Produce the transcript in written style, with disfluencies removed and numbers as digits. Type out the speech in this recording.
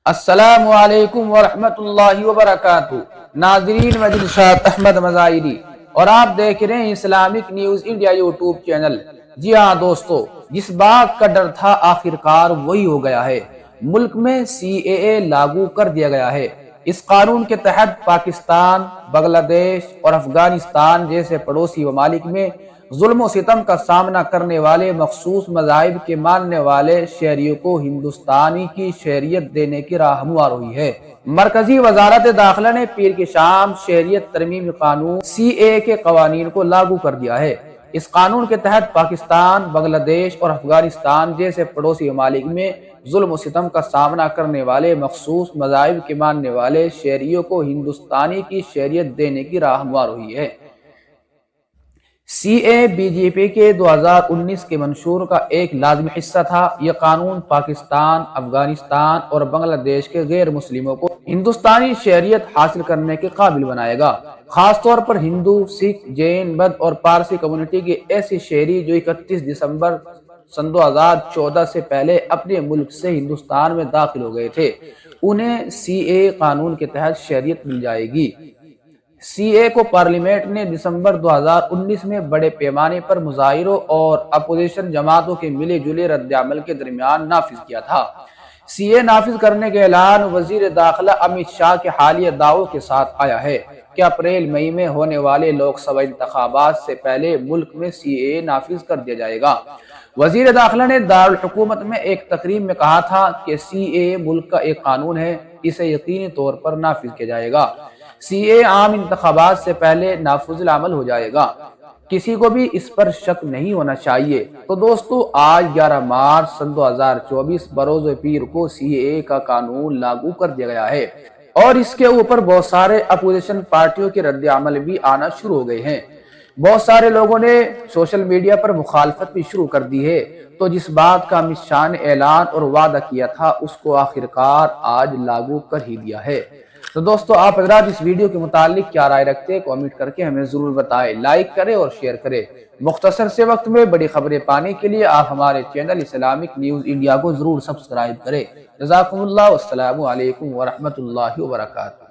السلام علیکم ورحمۃ اللہ وبرکاتہ۔ ناظرین، میں دلشاد احمد مظاہری اور آپ دیکھ رہے ہیں Islamic news India YouTube channel. جی ہاں دوستو، جس بات کا ڈر تھا آخرکار وہی ہو گیا ہے۔ ملک میں CAA لاگو کر دیا گیا ہے۔ اس قانون کے تحت پاکستان، بنگلہ دیش اور افغانستان جیسے پڑوسی ممالک میں ظلم و ستم کا سامنا کرنے والے مخصوص مذاہب کے ماننے والے شہریوں کو ہندوستانی کی شہریت دینے کی راہ ہموار ہوئی ہے۔ مرکزی وزارت داخلہ نے پیر کی شام شہریت ترمیمی قانون CAA کے قوانین کو لاگو کر دیا ہے۔ اس قانون کے تحت پاکستان، بنگلہ دیش اور افغانستان جیسے پڑوسی ممالک میں ظلم و ستم کا سامنا کرنے والے مخصوص مذاہب کے ماننے والے شہریوں کو ہندوستانی کی شہریت دینے کی راہ ہموار ہوئی ہے۔ CAA BJP کے 2019 کے منشور کا ایک لازمی حصہ تھا۔ یہ قانون پاکستان، افغانستان اور بنگلہ دیش کے غیر مسلموں کو ہندوستانی شہریت حاصل کرنے کے قابل بنائے گا، خاص طور پر ہندو، سکھ، جین، بدھ اور پارسی کمیونٹی کے ایسے شہری جو 31 دسمبر سن 2014 سے پہلے اپنے ملک سے ہندوستان میں داخل ہو گئے تھے، انہیں CAA قانون کے تحت شہریت مل جائے گی۔ CAA کو پارلیمنٹ نے دسمبر 2019 میں بڑے پیمانے پر مظاہروں اور اپوزیشن جماعتوں کے ملے جلے رد عمل کے درمیان نافذ کیا تھا۔ CAA نافذ کرنے کے اعلان وزیر داخلہ امت شاہ کے حالیہ دعووں کے ساتھ آیا ہے کہ اپریل مئی میں ہونے والے لوک سبھا انتخابات سے پہلے ملک میں CAA نافذ کر دیا جائے گا۔ وزیر داخلہ نے دارالحکومت میں ایک تقریب میں کہا تھا کہ CAA ملک کا ایک قانون ہے، اسے یقینی طور پر نافذ کیا جائے گا۔ CAA عام انتخابات سے پہلے نافذ العمل ہو جائے گا، کسی کو بھی اس پر شک نہیں ہونا چاہیے۔ تو دوستو، آج 11 مارچ سن 2024 بروز پیر کو CAA کا قانون لاگو کر دیا گیا ہے، اور اس کے اوپر بہت سارے اپوزیشن پارٹیوں کے رد عمل بھی آنا شروع ہو گئے ہیں۔ بہت سارے لوگوں نے سوشل میڈیا پر مخالفت بھی شروع کر دی ہے۔ تو جس بات کا امت شاہ نے اعلان اور وعدہ کیا تھا، اس کو آخرکار آج لاگو کر ہی دیا ہے۔ تو دوستو، آپ حضرات اس ویڈیو کے متعلق کیا رائے رکھتے ہیں، کامنٹ کر کے ہمیں ضرور بتائیں۔ لائک کریں اور شیئر کریں۔ مختصر سے وقت میں بڑی خبریں پانے کے لیے آپ ہمارے چینل اسلامک نیوز انڈیا کو ضرور سبسکرائب کریں۔ جزاکم اللہ، والسلام علیکم ورحمۃ اللہ وبرکاتہ۔